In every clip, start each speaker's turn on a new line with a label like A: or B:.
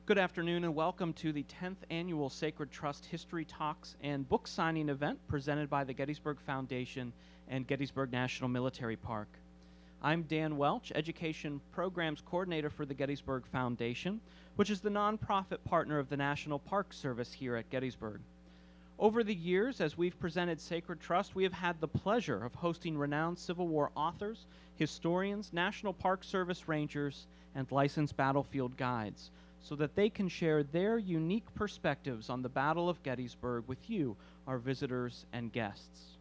A: Good afternoon and welcome to the 10th Annual Sacred Trust History Talks and Book Signing event presented by the Gettysburg Foundation and Gettysburg National Military Park. I'm Dan Welch, Education Programs Coordinator for the Gettysburg Foundation, which is the nonprofit partner of the National Park Service here at Gettysburg. Over the years, as we've presented Sacred Trust, we have had the pleasure of hosting renowned Civil War authors, historians, National Park Service rangers, and licensed battlefield guides, so that they can share their unique perspectives on the Battle of Gettysburg with you, our visitors and guests.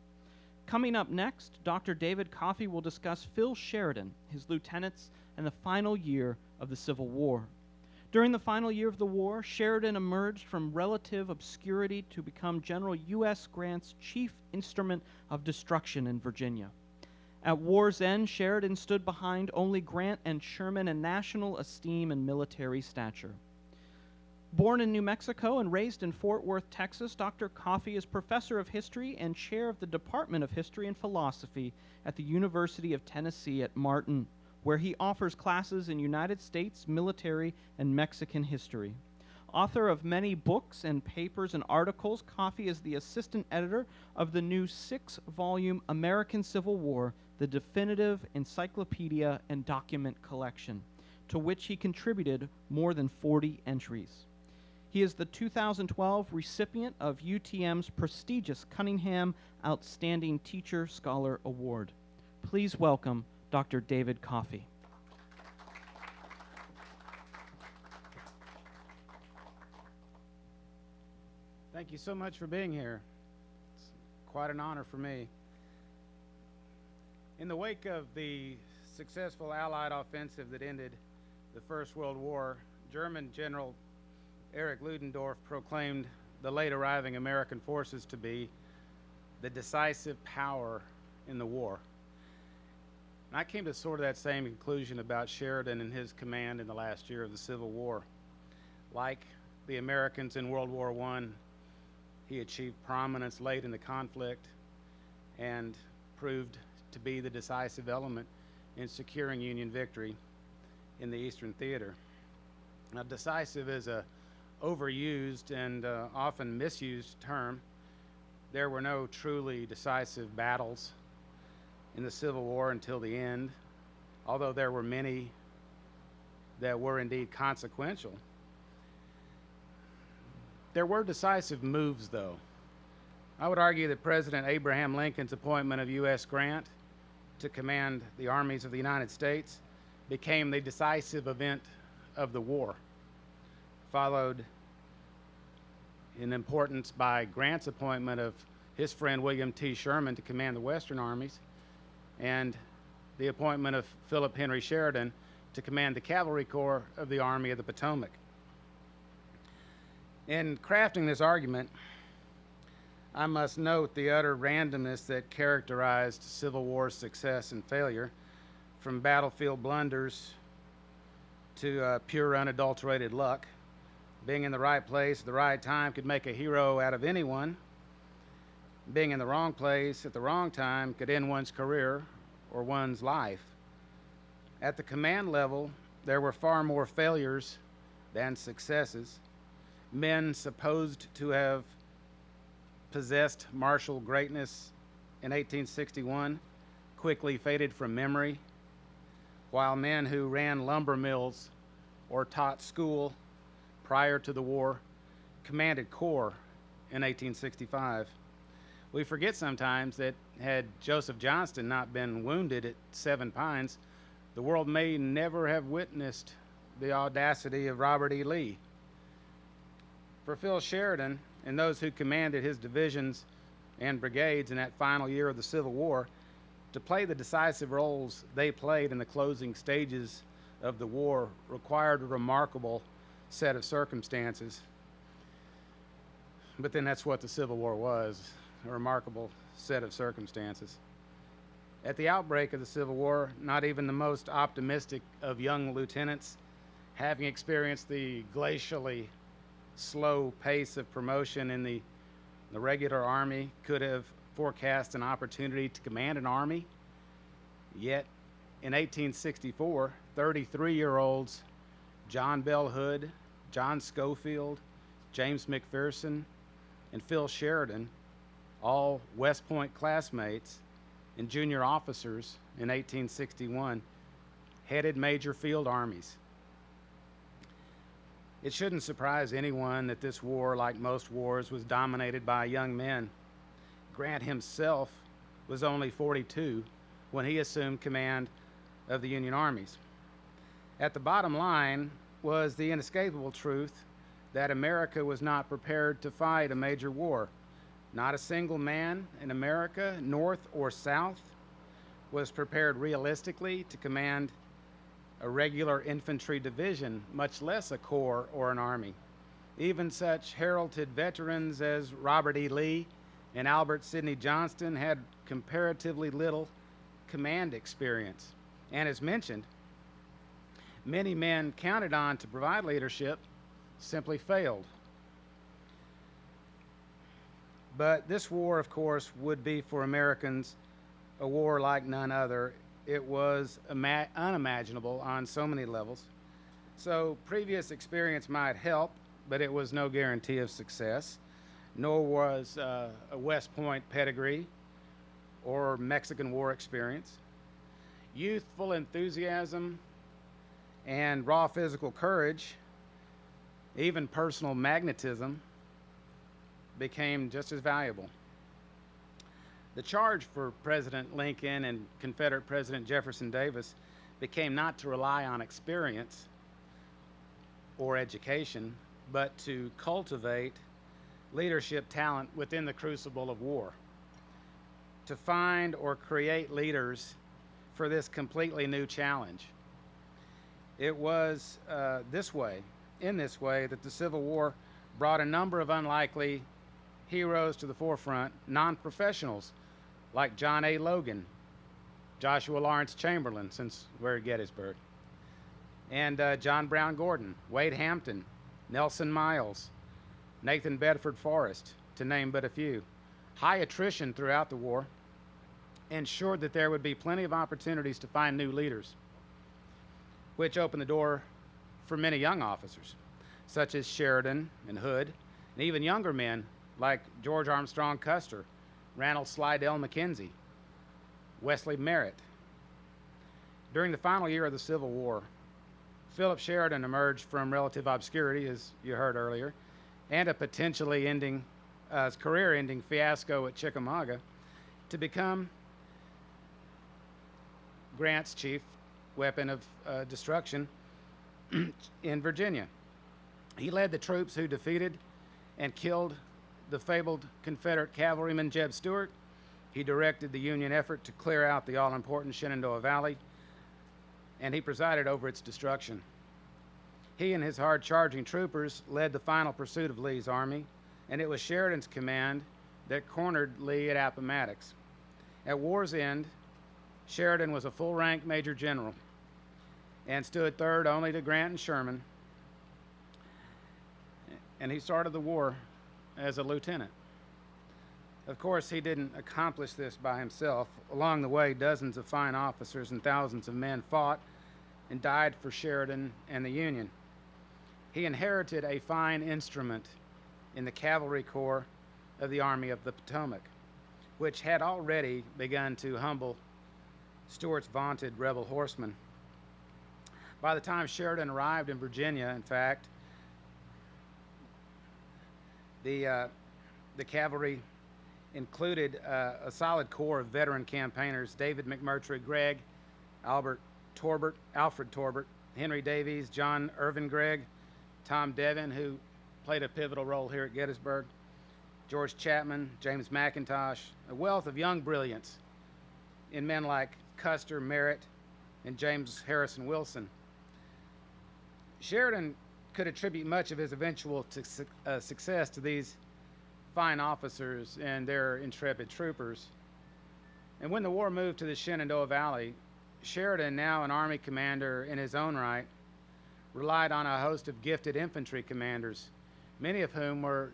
A: Coming up next, Dr. David Coffey will discuss Phil Sheridan, his lieutenants, and the final year of the Civil War. During the final year of the war, Sheridan emerged from relative obscurity to become General U.S. Grant's chief instrument of destruction in Virginia. At war's end, Sheridan stood behind only Grant and Sherman in national esteem and military stature. Born in New Mexico and raised in Fort Worth, Texas, Dr. Coffey is professor of history and chair of the Department of History and Philosophy at the University of Tennessee at Martin, where he offers classes in United States, military, and Mexican history. Author of many books and papers and articles, Coffey is the assistant editor of the new 6-volume American Civil War, the definitive encyclopedia and document collection, to which he contributed more than 40 entries. He is the 2012 recipient of UTM's prestigious Cunningham Outstanding Teacher Scholar Award. Please welcome Dr. David Coffey.
B: Thank you so much for being here. It's quite an honor for me. In the wake of the successful Allied offensive that ended the First World War, German General Erich Ludendorff proclaimed the late arriving American forces to be the decisive power in the war. And I came to sort of that same conclusion about Sheridan and his command in the last year of the Civil War. Like the Americans in World War I, he achieved prominence late in the conflict and proved to be the decisive element in securing Union victory in the Eastern Theater. Now, decisive is a overused and often misused term. There were no truly decisive battles in the Civil War until the end, although there were many that were indeed consequential. There were decisive moves, though. I would argue that President Abraham Lincoln's appointment of U.S. Grant to command the armies of the United States became the decisive event of the war, followed in importance by Grant's appointment of his friend William T. Sherman to command the Western armies, and the appointment of Philip Henry Sheridan to command the Cavalry Corps of the Army of the Potomac. In crafting this argument, I must note the utter randomness that characterized Civil War's success and failure, from battlefield blunders to pure unadulterated luck. Being in the right place at the right time could make a hero out of anyone. Being in the wrong place at the wrong time could end one's career or one's life. At the command level, there were far more failures than successes. Men supposed to have possessed martial greatness in 1861 quickly faded from memory, while men who ran lumber mills or taught school prior to the war commanded corps in 1865. We forget sometimes that had Joseph Johnston not been wounded at Seven Pines, the world may never have witnessed the audacity of Robert E. Lee. For Phil Sheridan and those who commanded his divisions and brigades in that final year of the Civil War, to play the decisive roles they played in the closing stages of the war required a remarkable set of circumstances. But then that's what the Civil War was, a remarkable set of circumstances. At the outbreak of the Civil War, not even the most optimistic of young lieutenants, having experienced the glacially slow pace of promotion in the regular army, could have forecast an opportunity to command an army. Yet, in 1864, 33-year-olds John Bell Hood, John Schofield, James McPherson, and Phil Sheridan, all West Point classmates and junior officers in 1861, headed major field armies. It shouldn't surprise anyone that this war, like most wars, was dominated by young men. Grant himself was only 42 when he assumed command of the Union armies. At the bottom line was the inescapable truth that America was not prepared to fight a major war. Not a single man in America, North or South, was prepared realistically to command a regular infantry division, much less a corps or an army. Even such heralded veterans as Robert E. Lee and Albert Sidney Johnston had comparatively little command experience. And as mentioned, many men counted on to provide leadership simply failed. But this war, of course, would be for Americans a war like none other. It was unimaginable on so many levels. So previous experience might help, but it was no guarantee of success, nor was a West Point pedigree or Mexican War experience. Youthful enthusiasm and raw physical courage, even personal magnetism, became just as valuable. The charge for President Lincoln and Confederate President Jefferson Davis became not to rely on experience or education, but to cultivate leadership talent within the crucible of war, to find or create leaders for this completely new challenge. It was in this way, that the Civil War brought a number of unlikely heroes to the forefront, non-professionals like John A. Logan, Joshua Lawrence Chamberlain, since we're at Gettysburg, and John Brown Gordon, Wade Hampton, Nelson Miles, Nathan Bedford Forrest, to name but a few. High attrition throughout the war ensured that there would be plenty of opportunities to find new leaders, which opened the door for many young officers, such as Sheridan and Hood, and even younger men like George Armstrong Custer, Ranald Slidell McKenzie, Wesley Merritt. During the final year of the Civil War, Philip Sheridan emerged from relative obscurity, as you heard earlier, and a potentially career-ending fiasco at Chickamauga, to become Grant's chief weapon of destruction in Virginia. He led the troops who defeated and killed the fabled Confederate cavalryman Jeb Stuart. He directed the Union effort to clear out the all-important Shenandoah Valley, and he presided over its destruction. He and his hard-charging troopers led the final pursuit of Lee's army, and it was Sheridan's command that cornered Lee at Appomattox. At war's end, Sheridan was a full-rank major general and stood third only to Grant and Sherman, and he started the war as a lieutenant. Of course, he didn't accomplish this by himself. Along the way, dozens of fine officers and thousands of men fought and died for Sheridan and the Union. He inherited a fine instrument in the Cavalry Corps of the Army of the Potomac, which had already begun to humble Stuart's vaunted rebel horsemen. By the time Sheridan arrived in Virginia, in fact, the cavalry included a solid corps of veteran campaigners: David McMurtry Gregg, Alfred Torbert, Henry Davies, John Irvin Gregg, Tom Devin, who played a pivotal role here at Gettysburg, George Chapman, James McIntosh, a wealth of young brilliance in men like Custer, Merritt, and James Harrison Wilson. Sheridan could attribute much of his eventual success to these fine officers and their intrepid troopers. And when the war moved to the Shenandoah Valley, Sheridan, now an Army commander in his own right, relied on a host of gifted infantry commanders, many of whom were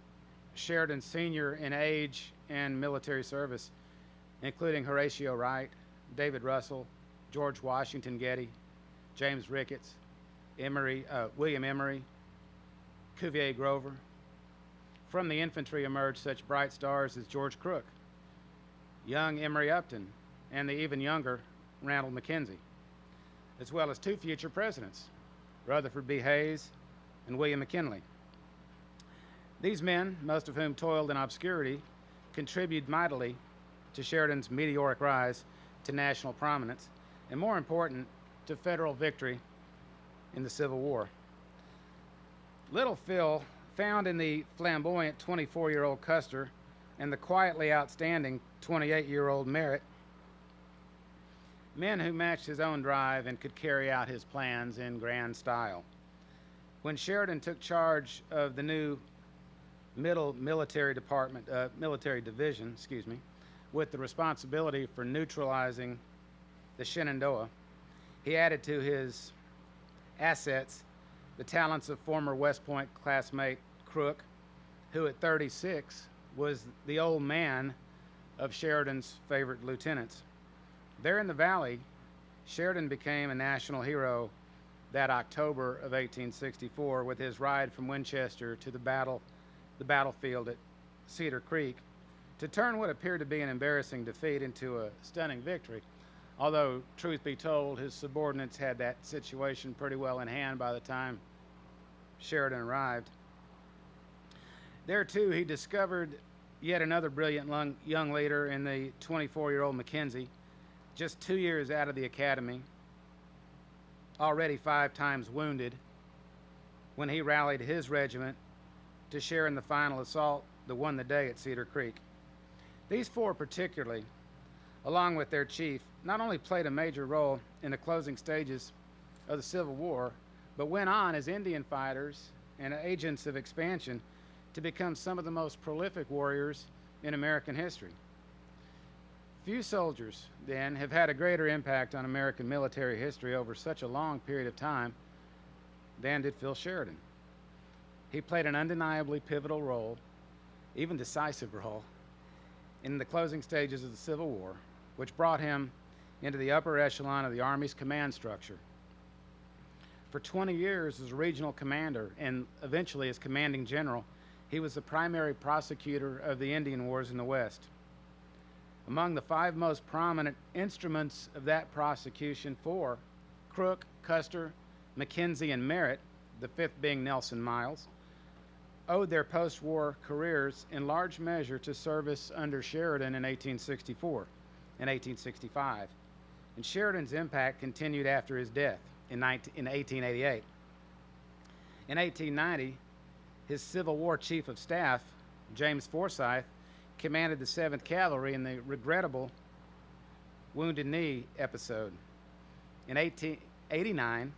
B: Sheridan's senior in age and military service, including Horatio Wright, David Russell, George Washington Getty, James Ricketts, William Emory, Cuvier Grover. From the infantry emerged such bright stars as George Crook, young Emory Upton, and the even younger Randall Mackenzie, as well as two future presidents, Rutherford B. Hayes and William McKinley. These men, most of whom toiled in obscurity, contributed mightily to Sheridan's meteoric rise to national prominence, and more important, to federal victory in the Civil War. Little Phil found in the flamboyant 24-year-old Custer and the quietly outstanding 28-year-old Merritt men who matched his own drive and could carry out his plans in grand style. When Sheridan took charge of the new military division, with the responsibility for neutralizing the Shenandoah, he added to his assets the talents of former West Point classmate Crook, who at 36 was the old man of Sheridan's favorite lieutenants. There in the valley, Sheridan became a national hero that October of 1864 with his ride from Winchester to the battlefield at Cedar Creek to turn what appeared to be an embarrassing defeat into a stunning victory. Although, truth be told, his subordinates had that situation pretty well in hand by the time Sheridan arrived. There, too, he discovered yet another brilliant young leader in the 24-year-old Mackenzie, just 2 years out of the academy, already 5 times wounded, when he rallied his regiment to share in the final assault that won the day at Cedar Creek. These four particularly, along with their chief, not only played a major role in the closing stages of the Civil War, but went on as Indian fighters and agents of expansion to become some of the most prolific warriors in American history. Few soldiers, then, have had a greater impact on American military history over such a long period of time than did Phil Sheridan. He played an undeniably pivotal role, even decisive role, in the closing stages of the Civil War, which brought him into the upper echelon of the Army's command structure. For 20 years as a regional commander and eventually as commanding general, he was the primary prosecutor of the Indian Wars in the West. Among the 5 most prominent instruments of that prosecution, 4, Crook, Custer, Mackenzie, and Merritt, the 5th being Nelson Miles, owed their post-war careers in large measure to service under Sheridan in 1864 and 1865. And Sheridan's impact continued after his death in 1888. In 1890, his Civil War Chief of Staff, James Forsyth, commanded the 7th Cavalry in the regrettable Wounded Knee episode. In 1889,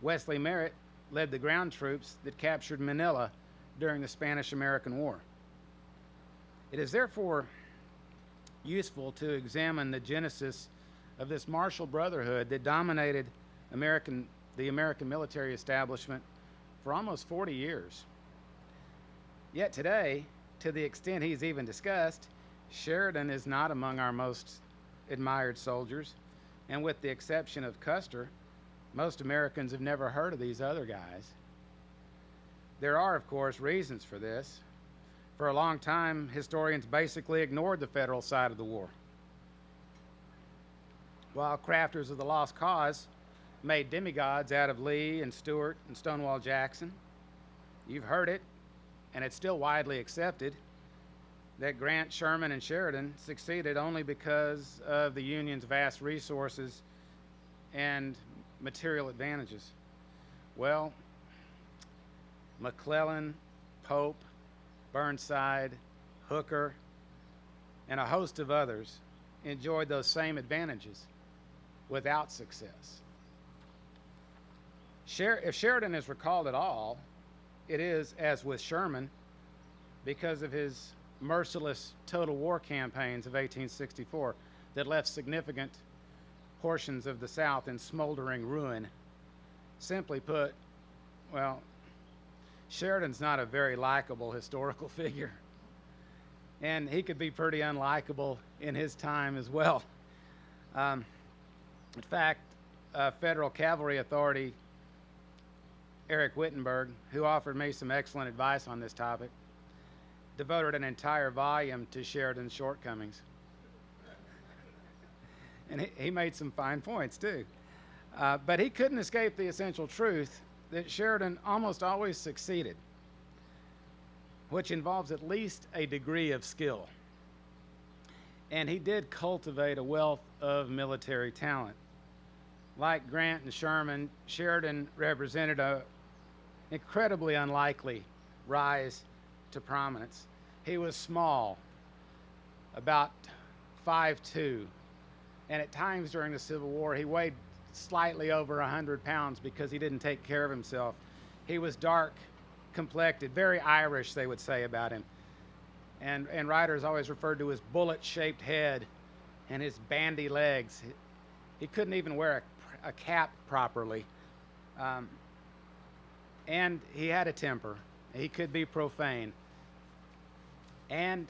B: Wesley Merritt led the ground troops that captured Manila during the Spanish-American War. It is therefore useful to examine the genesis of this martial brotherhood that dominated the American military establishment for almost 40 years. Yet today, to the extent he's even discussed, Sheridan is not among our most admired soldiers, and with the exception of Custer, most Americans have never heard of these other guys. There are, of course, reasons for this. For a long time, historians basically ignored the federal side of the war, while crafters of the Lost Cause made demigods out of Lee and Stuart and Stonewall Jackson. You've heard it, and it's still widely accepted, that Grant, Sherman, and Sheridan succeeded only because of the Union's vast resources and material advantages. Well, McClellan, Pope, Burnside, Hooker, and a host of others enjoyed those same advantages without success. If Sheridan is recalled at all, it is, as with Sherman, because of his merciless total war campaigns of 1864 that left significant portions of the South in smoldering ruin. Simply put, well, Sheridan's not a very likable historical figure, and he could be pretty unlikable in his time as well. In fact, a federal cavalry authority Eric Wittenberg, who offered me some excellent advice on this topic, devoted an entire volume to Sheridan's shortcomings. And he made some fine points, too. But he couldn't escape the essential truth that Sheridan almost always succeeded, which involves at least a degree of skill. And he did cultivate a wealth of military talent. Like Grant and Sherman, Sheridan represented an incredibly unlikely rise to prominence. He was small, about 5'2", and at times during the Civil War he weighed slightly over 100 pounds because he didn't take care of himself. He was dark complected, very Irish, they would say about him. And writers always referred to his bullet-shaped head and his bandy legs. He couldn't even wear a cap properly. And he had a temper. He could be profane. And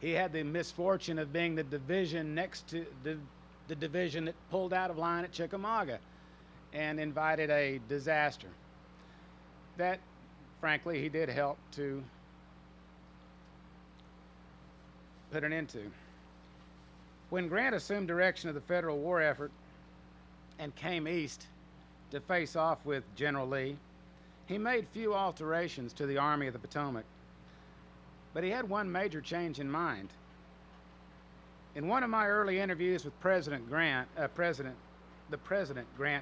B: he had the misfortune of being the division next to the division that pulled out of line at Chickamauga and invited a disaster that, frankly, he did help to put an end to. When Grant assumed direction of the federal war effort and came east to face off with General Lee, he made few alterations to the Army of the Potomac. But he had one major change in mind. In one of my early interviews with President Grant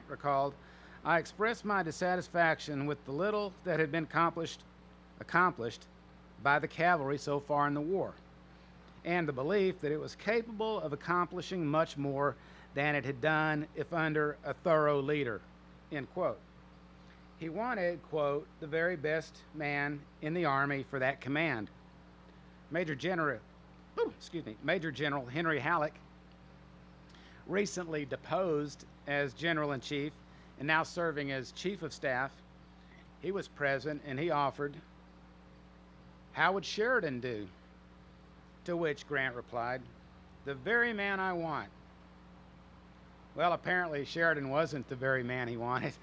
B: recalled, I expressed my dissatisfaction with the little that had been accomplished by the cavalry so far in the war, and the belief that it was capable of accomplishing much more than it had done if under a thorough leader, end quote. He wanted, quote, the very best man in the Army for that command. Major General Henry Halleck, recently deposed as General-in-Chief and now serving as Chief of Staff, he was present and he offered, "How would Sheridan do?" To which Grant replied, "The very man I want." Well, apparently Sheridan wasn't the very man he wanted.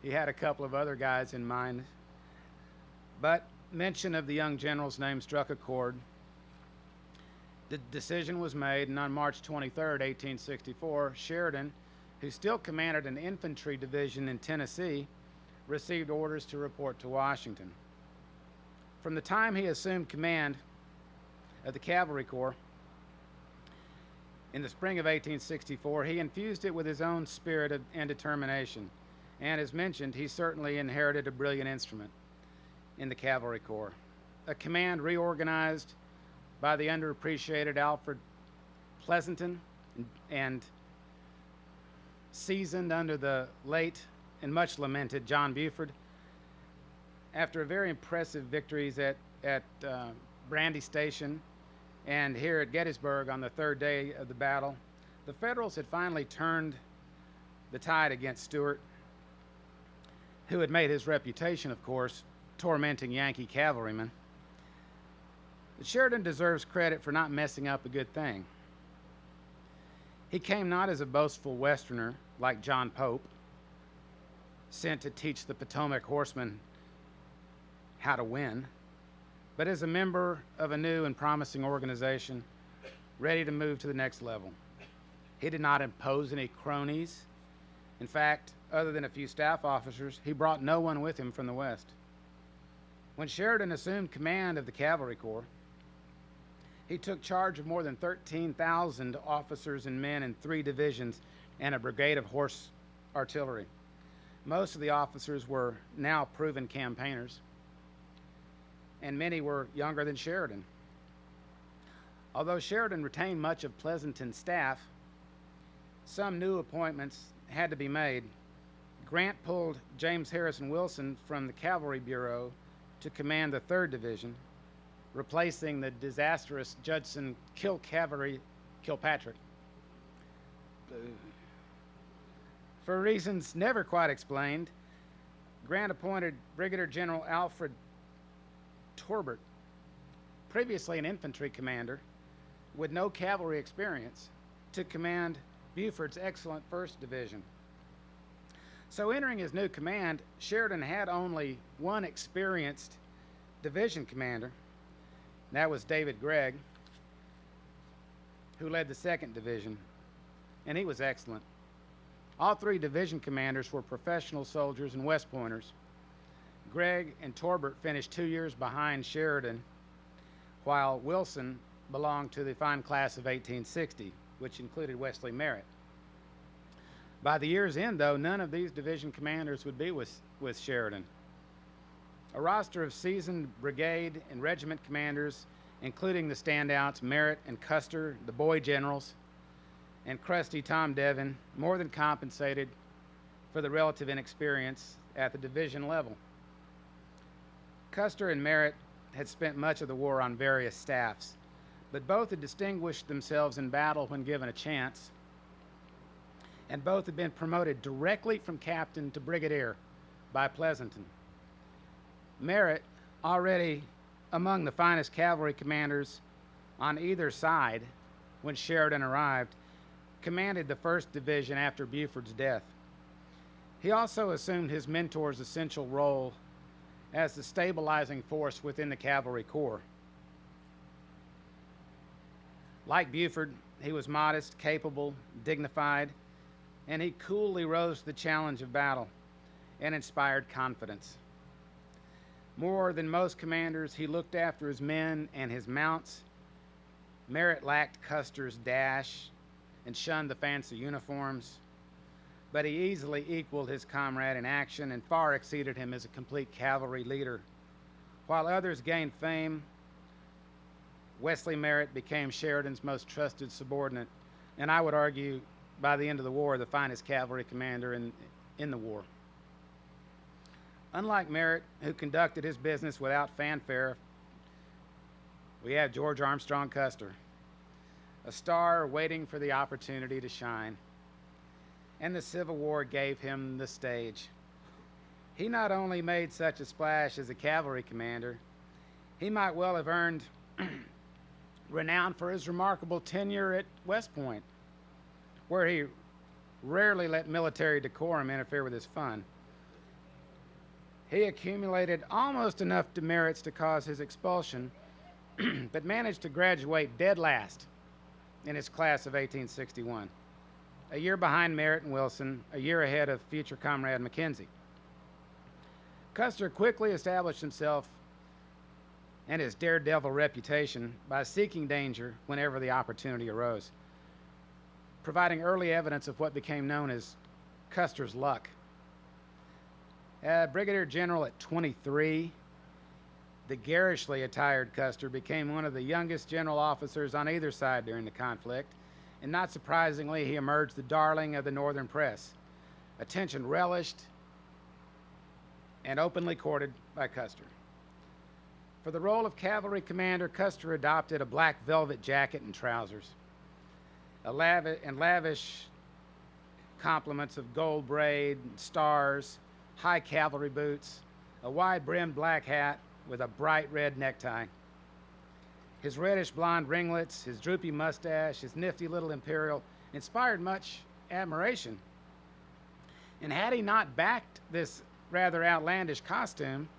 B: He had a couple of other guys in mind. But mention of the young general's name struck a chord. The decision was made, and on March 23rd, 1864, Sheridan, who still commanded an infantry division in Tennessee, received orders to report to Washington. From the time he assumed command of the Cavalry Corps in the spring of 1864, he infused it with his own spirit and determination. And as mentioned, he certainly inherited a brilliant instrument in the Cavalry Corps, a command reorganized by the underappreciated Alfred Pleasanton and seasoned under the late and much lamented John Buford. After very impressive victories at Brandy Station and here at Gettysburg on the third day of the battle, the Federals had finally turned the tide against Stuart, who had made his reputation, of course, tormenting Yankee cavalrymen. But Sheridan deserves credit for not messing up a good thing. He came not as a boastful Westerner like John Pope, sent to teach the Potomac horsemen how to win, but as a member of a new and promising organization ready to move to the next level. He did not impose any cronies. In fact, other than a few staff officers, he brought no one with him from the West. When Sheridan assumed command of the Cavalry Corps, he took charge of more than 13,000 officers and men in 3 divisions and a brigade of horse artillery. Most of the officers were now proven campaigners, and many were younger than Sheridan. Although Sheridan retained much of Pleasanton's staff, some new appointments had to be made. Grant pulled James Harrison Wilson from the Cavalry Bureau to command the 3rd Division, replacing the disastrous Judson Kilpatrick. For reasons never quite explained, Grant appointed Brigadier General Alfred Torbert, previously an infantry commander with no cavalry experience, to command Buford's excellent 1st Division. So entering his new command, Sheridan had only one experienced division commander. That was David Gregg, who led the 2nd Division, and he was excellent. All 3 division commanders were professional soldiers and West Pointers. Gregg and Torbert finished 2 years behind Sheridan, while Wilson belonged to the fine class of 1860, which included Wesley Merritt. By the year's end, though, none of these division commanders would be with Sheridan. A roster of seasoned brigade and regiment commanders, including the standouts Merritt and Custer, the boy generals, and crusty Tom Devin, more than compensated for the relative inexperience at the division level. Custer and Merritt had spent much of the war on various staffs, but both had distinguished themselves in battle when given a chance, and both had been promoted directly from captain to brigadier by Pleasanton. Merritt, already among the finest cavalry commanders on either side when Sheridan arrived, commanded the 1st Division after Buford's death. He also assumed his mentor's essential role as the stabilizing force within the cavalry corps. Like Buford, he was modest, capable, dignified, and he coolly rose to the challenge of battle and inspired confidence. More than most commanders, he looked after his men and his mounts. Merritt lacked Custer's dash and shunned the fancy uniforms, but he easily equaled his comrade in action and far exceeded him as a complete cavalry leader. While others gained fame, Wesley Merritt became Sheridan's most trusted subordinate, and I would argue, by the end of the war, the finest cavalry commander in the war. Unlike Merritt, who conducted his business without fanfare, we have George Armstrong Custer, a star waiting for the opportunity to shine. And the Civil War gave him the stage. He not only made such a splash as a cavalry commander, he might well have earned renown for his remarkable tenure at West Point, where he rarely let military decorum interfere with his fun. He accumulated almost enough demerits to cause his expulsion, but managed to graduate dead last in his class of 1861, a year behind Merritt and Wilson, a year ahead of future comrade Mackenzie. Custer quickly established himself and his daredevil reputation by seeking danger whenever the opportunity arose, providing early evidence of what became known as Custer's luck. Brigadier General at 23, the garishly attired Custer became one of the youngest general officers on either side during the conflict, and not surprisingly, he emerged the darling of the Northern press, attention relished and openly courted by Custer. For the role of cavalry commander, Custer adopted a black velvet jacket and trousers, lavish compliments of gold braid, stars, high cavalry boots, a wide-brimmed black hat with a bright red necktie. His reddish blonde ringlets, his droopy mustache, his nifty little imperial inspired much admiration. And had he not backed this rather outlandish costume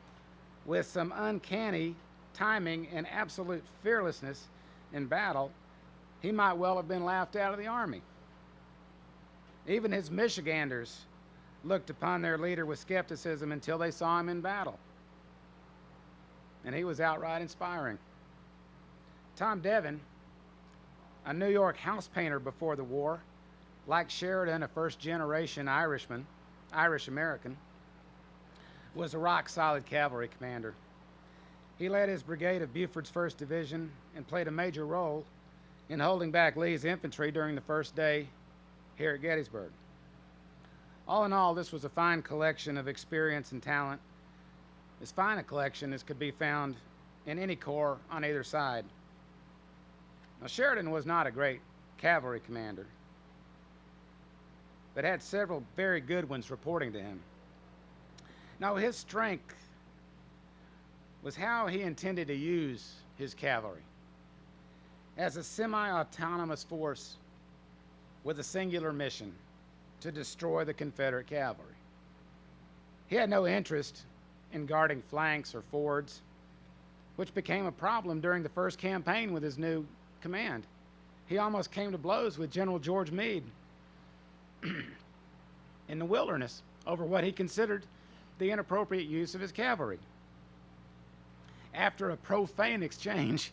B: with some uncanny timing and absolute fearlessness in battle, he might well have been laughed out of the army. Even his Michiganders looked upon their leader with skepticism until they saw him in battle. And he was outright inspiring. Tom Devin, a New York house painter before the war, like Sheridan, a first-generation Irish-American, was a rock-solid cavalry commander. He led his brigade of Buford's 1st Division and played a major role in holding back Lee's infantry during the first day here at Gettysburg. All in all, this was a fine collection of experience and talent, as fine a collection as could be found in any corps on either side. Now, Sheridan was not a great cavalry commander, but had several very good ones reporting to him. Now, his strength was how he intended to use his cavalry as a semi-autonomous force with a singular mission: to destroy the Confederate cavalry. He had no interest in guarding flanks or fords, which became a problem during the first campaign with his new command. He almost came to blows with General George Meade in the wilderness over what he considered the inappropriate use of his cavalry. After a profane exchange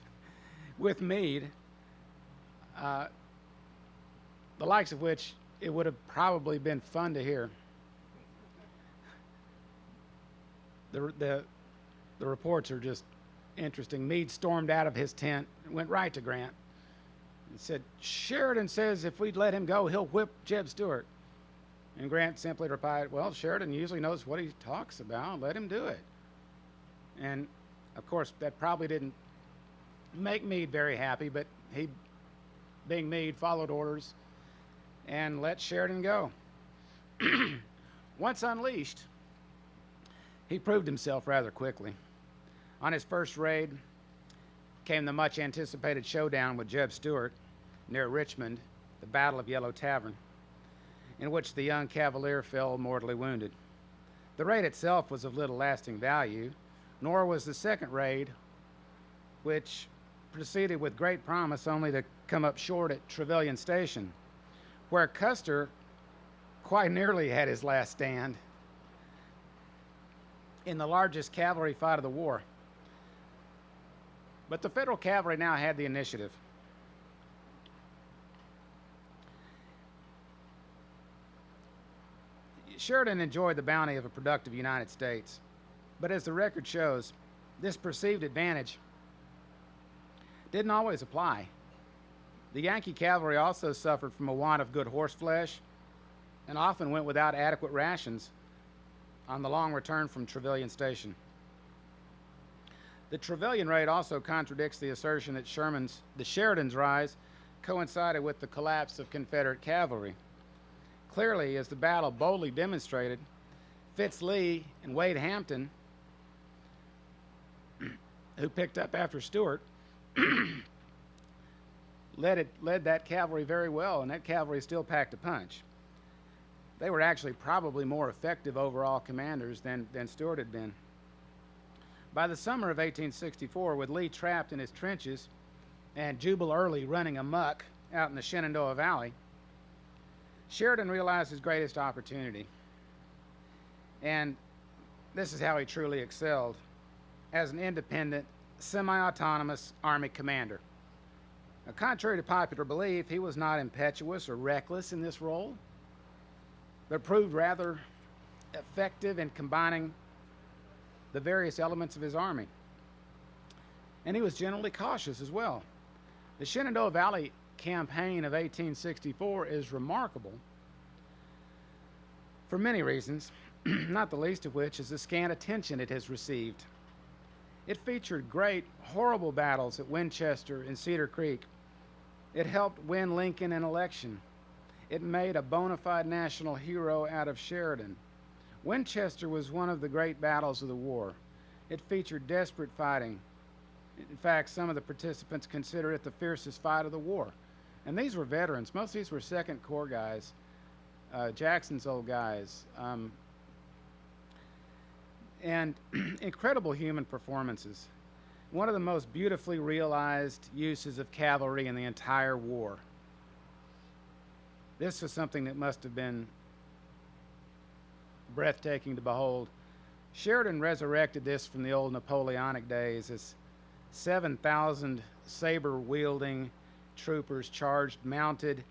B: with Meade, the likes of which it would have probably been fun to hear, the reports are just interesting. Meade stormed out of his tent and went right to Grant and said, "Sheridan says if we'd let him go, he'll whip Jeb Stuart." And Grant simply replied, "Well, Sheridan usually knows what he talks about. Let him do it." And, of course, that probably didn't make Meade very happy, but he, being Meade, followed orders and let Sheridan go. Once unleashed, he proved himself rather quickly. On his first raid came the much anticipated showdown with Jeb Stuart near Richmond, the Battle of Yellow Tavern, in which the young Cavalier fell mortally wounded. The raid itself was of little lasting value, nor was the second raid, which proceeded with great promise only to come up short at Trevilian Station, where Custer quite nearly had his last stand in the largest cavalry fight of the war. But the Federal cavalry now had the initiative. Sheridan enjoyed the bounty of a productive United States, but as the record shows, this perceived advantage didn't always apply. The Yankee cavalry also suffered from a want of good horse flesh and often went without adequate rations on the long return from Trevilian Station. The Trevilian raid also contradicts the assertion that Sheridan's rise coincided with the collapse of Confederate cavalry. Clearly, as the battle boldly demonstrated, Fitz Lee and Wade Hampton, who picked up after Stuart, led that cavalry very well, and that cavalry still packed a punch. They were actually probably more effective overall commanders than Stuart had been. By the summer of 1864, with Lee trapped in his trenches and Jubal Early running amok out in the Shenandoah Valley, Sheridan realized his greatest opportunity. And this is how he truly excelled as an independent, semi-autonomous Army commander. Now, contrary to popular belief, he was not impetuous or reckless in this role, but proved rather effective in combining the various elements of his army. And he was generally cautious as well. The Shenandoah Valley campaign of 1864 is remarkable for many reasons, not the least of which is the scant attention it has received. It featured great, horrible battles at Winchester and Cedar Creek. It helped win Lincoln an election. It made a bona fide national hero out of Sheridan. Winchester was one of the great battles of the war. It featured desperate fighting. In fact, some of the participants consider it the fiercest fight of the war. And these were veterans. Most of these were Second Corps guys, Jackson's old guys, and incredible human performances. One of the most beautifully realized uses of cavalry in the entire war. This was something that must have been breathtaking to behold. Sheridan resurrected this from the old Napoleonic days as 7,000 saber-wielding troopers charged mounted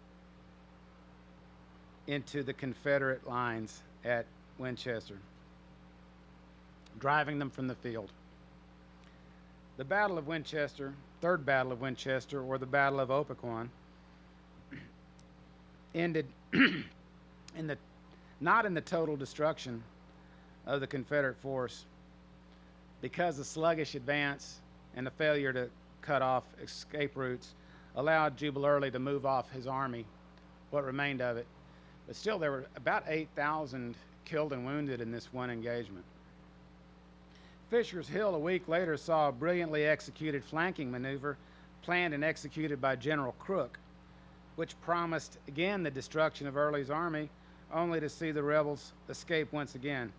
B: into the Confederate lines at Winchester, driving them from the field. The Battle of Winchester, Third Battle of Winchester, or the Battle of Appomattox, ended not in the total destruction of the Confederate force, because the sluggish advance and the failure to cut off escape routes allowed Jubal Early to move off his army, what remained of it. But still, there were about 8,000 killed and wounded in this one engagement. Fisher's Hill a week later saw a brilliantly executed flanking maneuver planned and executed by General Crook, which promised again the destruction of Early's army, only to see the rebels escape once again.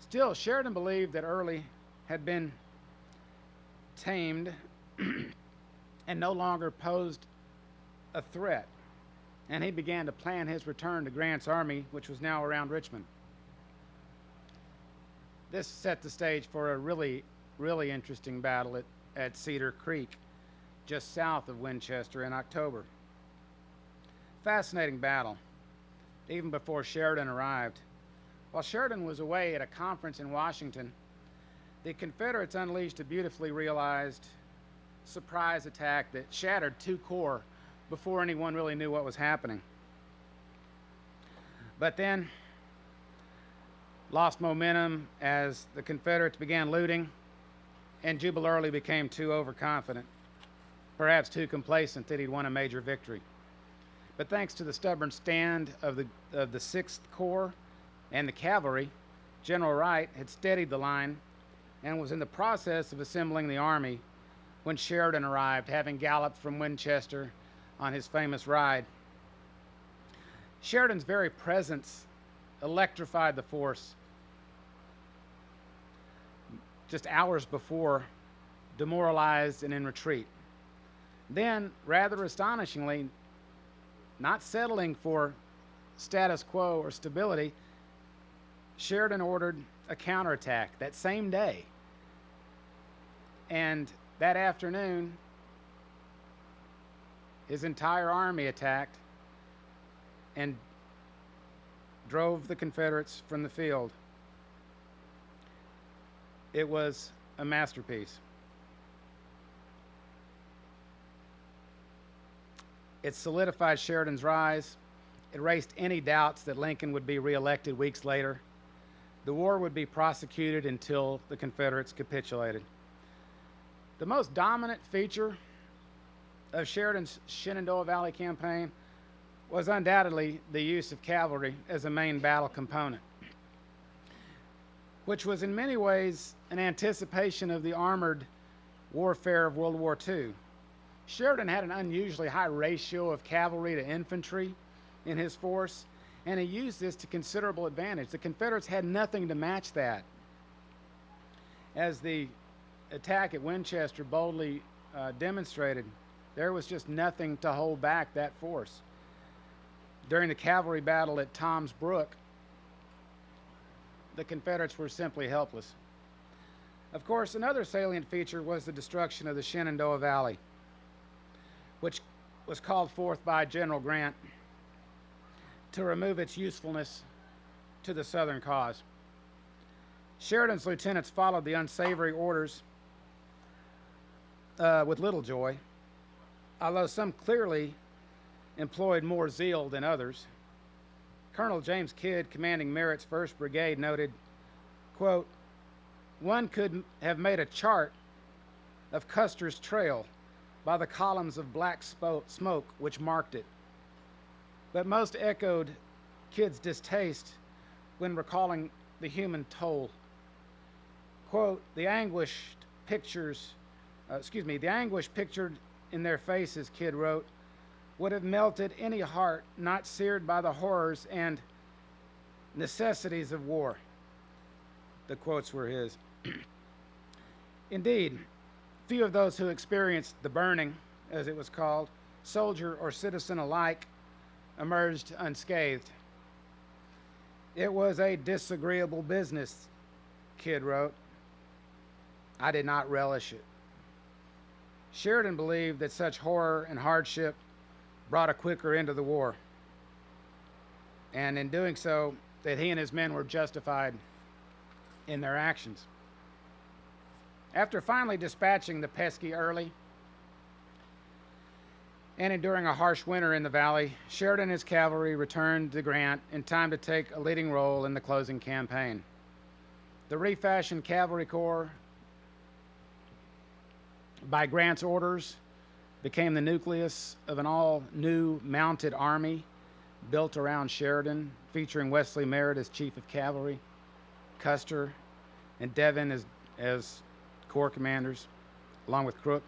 B: Still, Sheridan believed that Early had been tamed and no longer posed a threat, and he began to plan his return to Grant's army, which was now around Richmond. This set the stage for a really interesting battle at Cedar Creek, just south of Winchester in October. Fascinating battle, even before Sheridan arrived. While Sheridan was away at a conference in Washington, the Confederates unleashed a beautifully realized surprise attack that shattered two corps before anyone really knew what was happening. But then lost momentum as the Confederates began looting, and Jubal Early became too overconfident, perhaps too complacent that he'd won a major victory. But thanks to the stubborn stand of the 6th Corps and the cavalry, General Wright had steadied the line and was in the process of assembling the army when Sheridan arrived, having galloped from Winchester on his famous ride. Sheridan's very presence electrified the force. Just hours before, demoralized and in retreat. Then, rather astonishingly, not settling for status quo or stability, Sheridan ordered a counterattack that same day. And that afternoon, his entire army attacked and drove the Confederates from the field. It was a masterpiece. It solidified Sheridan's rise. It erased any doubts that Lincoln would be reelected weeks later. The war would be prosecuted until the Confederates capitulated. The most dominant feature of Sheridan's Shenandoah Valley campaign was undoubtedly the use of cavalry as a main battle component, which was in many ways an anticipation of the armored warfare of World War II. Sheridan had an unusually high ratio of cavalry to infantry in his force, and he used this to considerable advantage. The Confederates had nothing to match that. As the attack at Winchester boldly demonstrated, there was just nothing to hold back that force. During the cavalry battle at Tom's Brook, the Confederates were simply helpless. Of course, another salient feature was the destruction of the Shenandoah Valley, which was called forth by General Grant to remove its usefulness to the Southern cause. Sheridan's lieutenants followed the unsavory orders with little joy, although some clearly employed more zeal than others. Colonel James Kidd, commanding Merritt's 1st Brigade, noted, quote, "One could have made a chart of Custer's trail by the columns of black smoke which marked it. But most echoed Kidd's distaste when recalling the human toll. Quote, the anguish pictured in their faces," Kidd wrote, "would have melted any heart not seared by the horrors and necessities of war." The quotes were his. Indeed, few of those who experienced the burning, as it was called, soldier or citizen alike, emerged unscathed. "It was a disagreeable business," Kidd wrote. "I did not relish it." Sheridan believed that such horror and hardship brought a quicker end to the war, and in doing so, that he and his men were justified in their actions. After finally dispatching the pesky Early and enduring a harsh winter in the valley, Sheridan and his cavalry returned to Grant in time to take a leading role in the closing campaign. The refashioned cavalry corps, by Grant's orders, became the nucleus of an all-new mounted army built around Sheridan, featuring Wesley Merritt as chief of cavalry, Custer and Devin as corps commanders, along with Crook,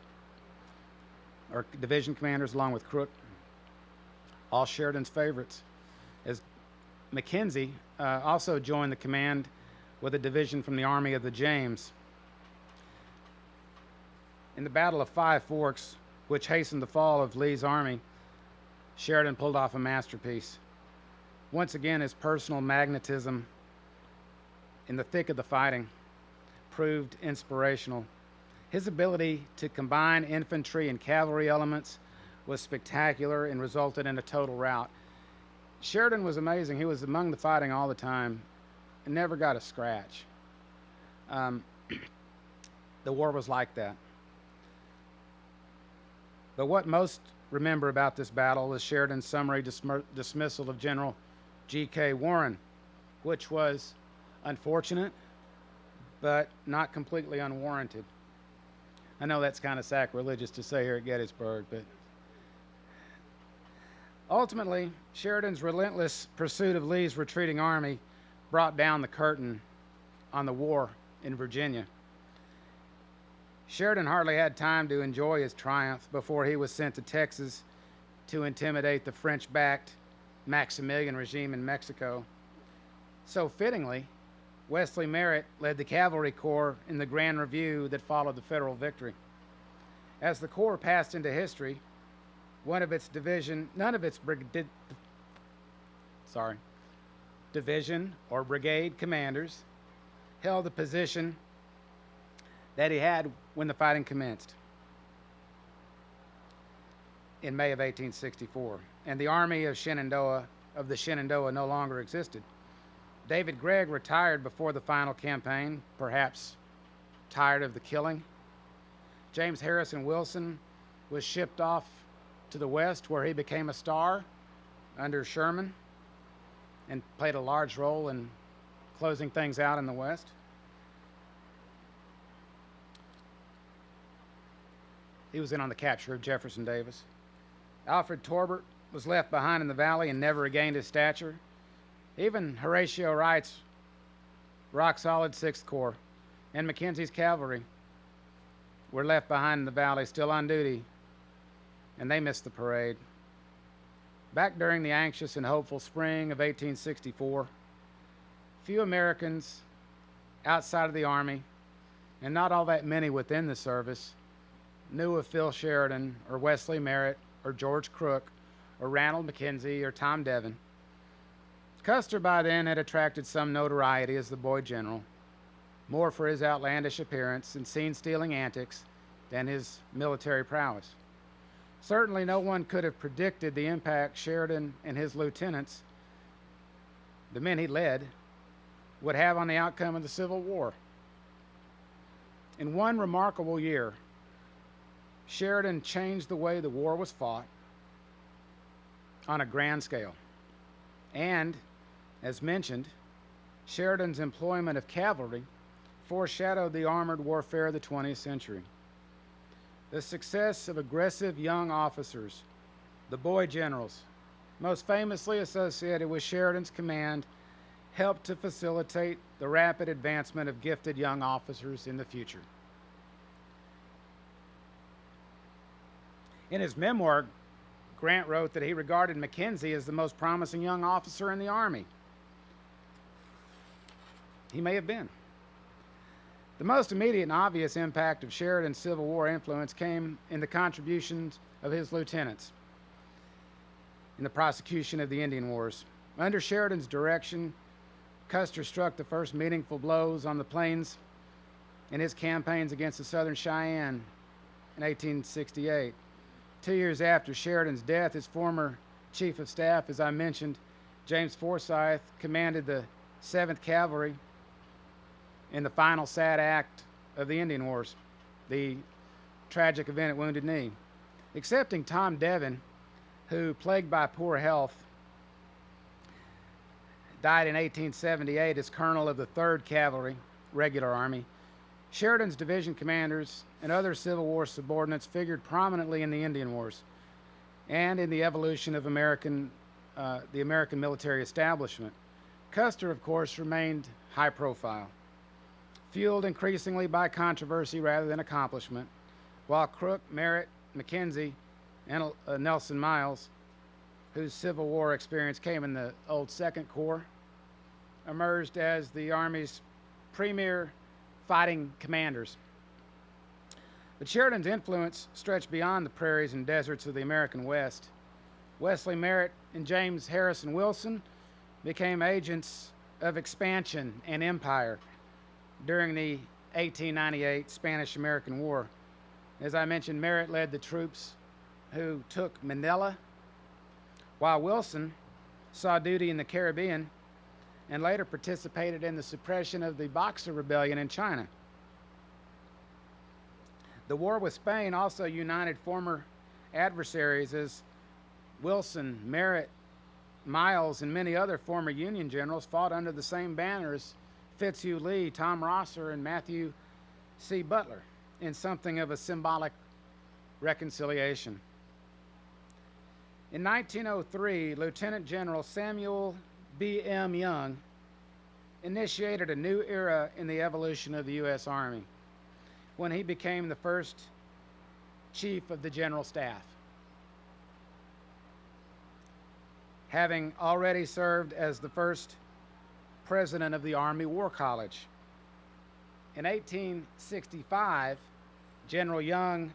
B: or division commanders along with Crook, all Sheridan's favorites. As McKenzie also joined the command with a division from the Army of the James. In the Battle of Five Forks, which hastened the fall of Lee's army, Sheridan pulled off a masterpiece. Once again, his personal magnetism in the thick of the fighting proved inspirational. His ability to combine infantry and cavalry elements was spectacular and resulted in a total rout. Sheridan was amazing. He was among the fighting all the time and never got a scratch. The war was like that. But what most remember about this battle is Sheridan's summary dismissal of General G.K. Warren, which was unfortunate, but not completely unwarranted. I know that's kind of sacrilegious to say here at Gettysburg, but ultimately, Sheridan's relentless pursuit of Lee's retreating army brought down the curtain on the war in Virginia. Sheridan hardly had time to enjoy his triumph before he was sent to Texas to intimidate the French-backed Maximilian regime in Mexico. So fittingly, Wesley Merritt led the Cavalry Corps in the Grand Review that followed the Federal victory. As the Corps passed into history, none of its division or brigade commanders held the position that he had when the fighting commenced in May of 1864, and the army of the Shenandoah no longer existed. David Gregg retired before the final campaign, perhaps tired of the killing. James Harrison Wilson was shipped off to the west, where he became a star under Sherman and played a large role in closing things out in the west. He was in on the capture of Jefferson Davis. Alfred Torbert was left behind in the valley and never regained his stature. Even Horatio Wright's rock-solid 6th Corps and Mackenzie's cavalry were left behind in the valley, still on duty, and they missed the parade. Back during the anxious and hopeful spring of 1864, few Americans outside of the Army, and not all that many within the service, knew of Phil Sheridan or Wesley Merritt or George Crook or Ranald Mackenzie or Tom Devin. Custer by then had attracted some notoriety as the boy general, more for his outlandish appearance and scene-stealing antics than his military prowess. Certainly no one could have predicted the impact Sheridan and his lieutenants, the men he led, would have on the outcome of the Civil War. In one remarkable year, Sheridan changed the way the war was fought on a grand scale. And, as mentioned, Sheridan's employment of cavalry foreshadowed the armored warfare of the 20th century. The success of aggressive young officers, the boy generals, most famously associated with Sheridan's command, helped to facilitate the rapid advancement of gifted young officers in the future. In his memoir, Grant wrote that he regarded Mackenzie as the most promising young officer in the Army. He may have been. The most immediate and obvious impact of Sheridan's Civil War influence came in the contributions of his lieutenants in the prosecution of the Indian Wars. Under Sheridan's direction, Custer struck the first meaningful blows on the plains in his campaigns against the Southern Cheyenne in 1868. 2 years after Sheridan's death, his former chief of staff, as I mentioned, James Forsyth, commanded the 7th Cavalry in the final sad act of the Indian Wars, the tragic event at Wounded Knee. Excepting Tom Devin, who, plagued by poor health, died in 1878 as colonel of the 3rd Cavalry, Regular Army, Sheridan's division commanders and other Civil War subordinates figured prominently in the Indian Wars and in the evolution of the American military establishment. Custer, of course, remained high profile, fueled increasingly by controversy rather than accomplishment, while Crook, Merritt, Mackenzie, and Nelson Miles, whose Civil War experience came in the old 2nd Corps, emerged as the Army's premier fighting commanders. But Sheridan's influence stretched beyond the prairies and deserts of the American West. Wesley Merritt and James Harrison Wilson became agents of expansion and empire during the 1898 Spanish-American War. As I mentioned, Merritt led the troops who took Manila, while Wilson saw duty in the Caribbean and later participated in the suppression of the Boxer Rebellion in China. The war with Spain also united former adversaries as Wilson, Merritt, Miles, and many other former Union generals fought under the same banners Fitzhugh Lee, Tom Rosser, and Matthew C. Butler in something of a symbolic reconciliation. In 1903, Lieutenant General Samuel B.M. Young initiated a new era in the evolution of the U.S. Army when he became the first Chief of the General Staff, having already served as the first President of the Army War College. In 1865, General Young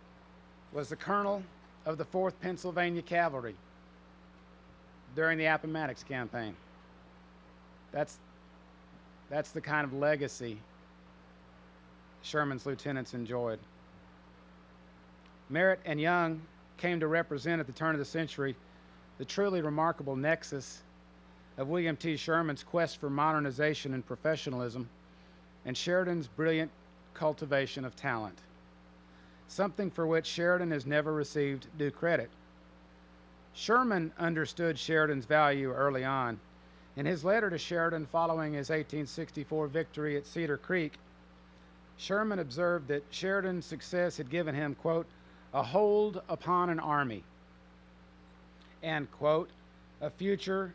B: was the Colonel of the 4th Pennsylvania Cavalry during the Appomattox campaign. That's the kind of legacy Sherman's lieutenants enjoyed. Merritt and Young came to represent at the turn of the century the truly remarkable nexus of William T. Sherman's quest for modernization and professionalism and Sheridan's brilliant cultivation of talent, something for which Sheridan has never received due credit. Sherman understood Sheridan's value early on. In his letter to Sheridan following his 1864 victory at Cedar Creek, Sherman observed that Sheridan's success had given him, quote, a hold upon an army, and, quote, a future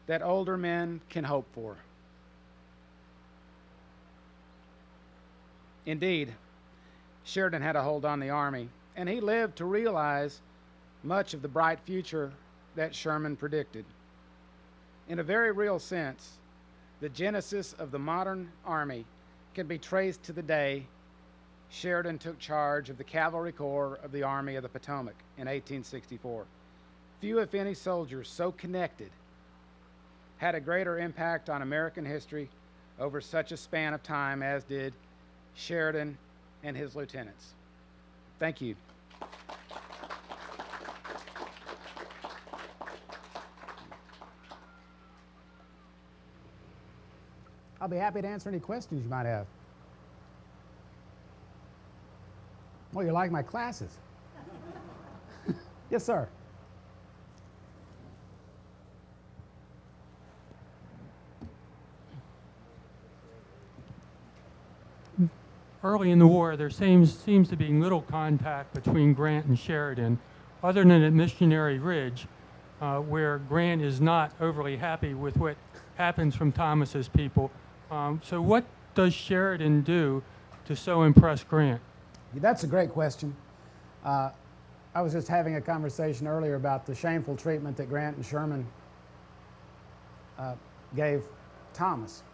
B: that older men can hope for. Indeed, Sheridan had a hold on the Army, and he lived to realize much of the bright future that Sherman predicted. In a very real sense, the genesis of the modern Army can be traced to the day Sheridan took charge of the Cavalry Corps of the Army of the Potomac in 1864. Few, if any, soldiers so connected had a greater impact on American history over such a span of time as did Sheridan and his lieutenants. Thank you.
C: I'll be happy to answer any questions you might have. Well, you like my classes? Yes, sir.
D: Early in the war, there seems to be little contact between Grant and Sheridan, other than at Missionary Ridge, where Grant is not overly happy with what happens from Thomas's people. So what does Sheridan do to so impress Grant?
C: That's a great question. I was just having a conversation earlier about the shameful treatment that Grant and Sherman gave Thomas.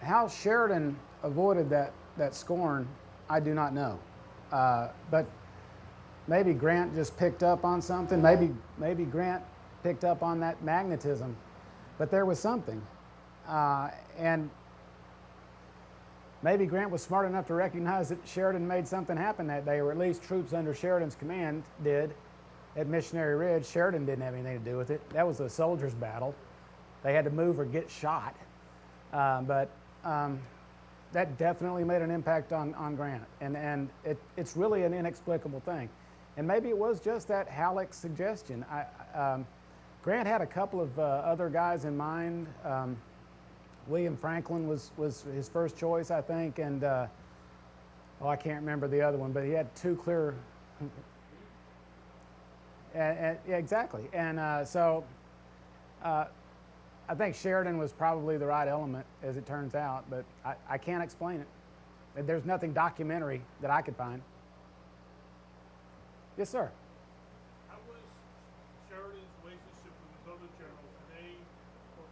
C: How Sheridan avoided that scorn, I do not know. But maybe Grant just picked up on something. Maybe Grant picked up on that magnetism. But there was something. And maybe Grant was smart enough to recognize that Sheridan made something happen that day, or at least troops under Sheridan's command did at Missionary Ridge. Sheridan didn't have anything to do with it. That was a soldier's battle. They had to move or get shot. But that definitely made an impact on Grant. And it's really an inexplicable thing. And maybe it was just that Halleck's suggestion. Grant had a couple of other guys in mind. William Franklin was his first choice, I think, and I can't remember the other one, but he had two clear. Yeah, exactly, and so I think Sheridan was probably the right element, as it turns out, but I can't explain it. There's nothing documentary that I could find. Yes, sir.
E: How was Sheridan's relationship with his other generals? Were they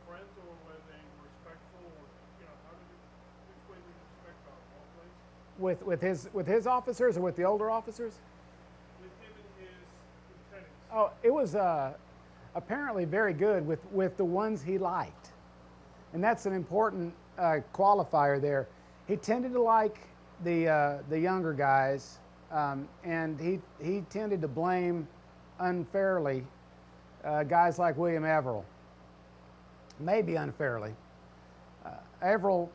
E: friends, or were they respectful, or how did it?
C: with his officers or with the older officers?
E: with him and his lieutenants.
C: Oh, it was apparently very good with the ones he liked, and that's an important qualifier there. He tended to like the younger guys, and he tended to blame unfairly guys like William Averill. Maybe unfairly. Averill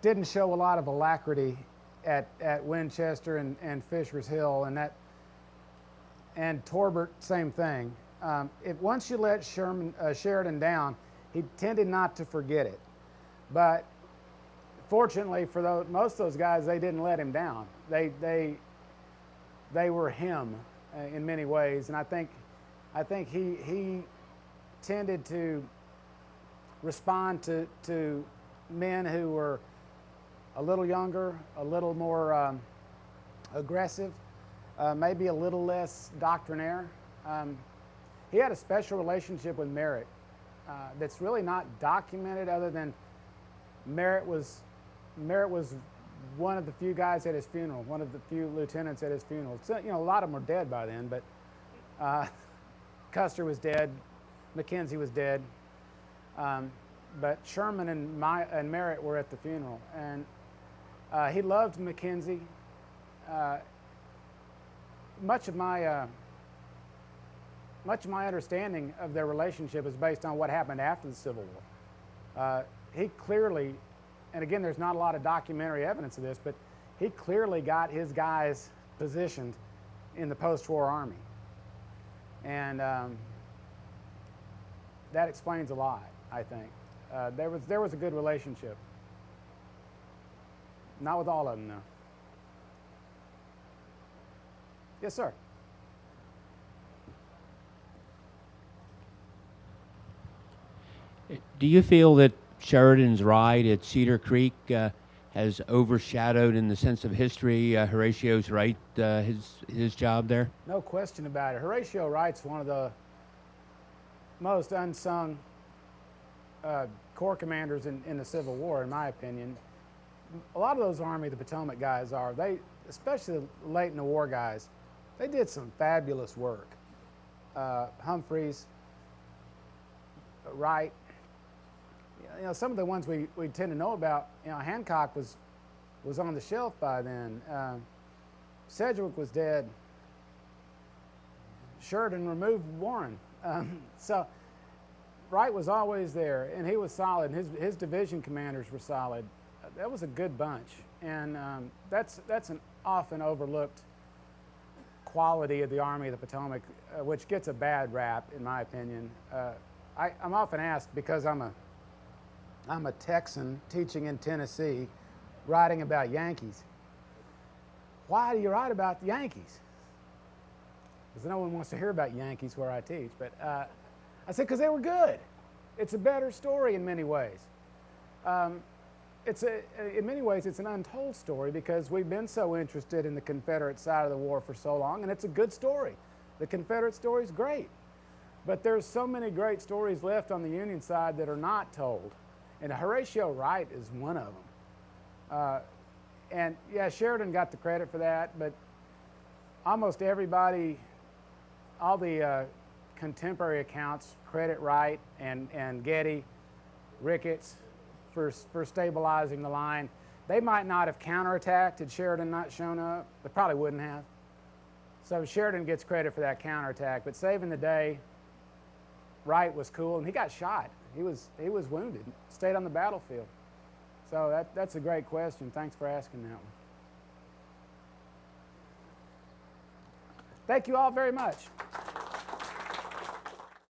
C: didn't show a lot of alacrity at Winchester and Fisher's Hill, and Torbert, same thing. If once you let Sheridan down, he tended not to forget it. But fortunately for most of those guys, they didn't let him down. They were him in many ways, and I think he tended to respond to men who were a little younger, a little more aggressive, maybe a little less doctrinaire. He had a special relationship with Merritt that's really not documented, other than Merritt was one of the few guys at his funeral, one of the few lieutenants at his funeral. So, a lot of them were dead by then, but Custer was dead, Mackenzie was dead, but Sherman and Merritt were at the funeral, and he loved Mackenzie. Much of my understanding of their relationship is based on what happened after the Civil War. He clearly, and again, there's not a lot of documentary evidence of this, but he clearly got his guys positioned in the post-war army, and that explains a lot, I think. There was a good relationship. Not with all of them, though. Yes, sir.
F: Do you feel that Sheridan's ride at Cedar Creek has overshadowed, in the sense of history, Horatio's Wright, his job there?
C: No question about it. Horatio Wright's one of the most unsung corps commanders in the Civil War, in my opinion. A lot of those Army of the Potomac guys are. Especially late in the war guys, they did some fabulous work. Humphreys, Wright. Some of the ones we tend to know about. Hancock was on the shelf by then. Sedgwick was dead. Sheridan removed Warren. So Wright was always there, and he was solid. His division commanders were solid. That was a good bunch, and that's an often overlooked quality of the Army of the Potomac, which gets a bad rap, in my opinion. I'm often asked, because I'm a Texan teaching in Tennessee, writing about Yankees. Why do you write about the Yankees? Because no one wants to hear about Yankees where I teach. But I said, because they were good. It's a better story in many ways. In many ways, it's an untold story, because we've been so interested in the Confederate side of the war for so long, and it's a good story. The Confederate story is great. But there's so many great stories left on the Union side that are not told. And Horatio Wright is one of them. And yeah, Sheridan got the credit for that, but almost everybody, all the contemporary accounts credit Wright and Getty, Ricketts for stabilizing the line. They might not have counterattacked had Sheridan not shown up. They probably wouldn't have. So Sheridan gets credit for that counterattack, but saving the day, Wright was cool, and he got shot. He was wounded, stayed on the battlefield. So that's a great question. Thanks for asking that one. Thank you all very much.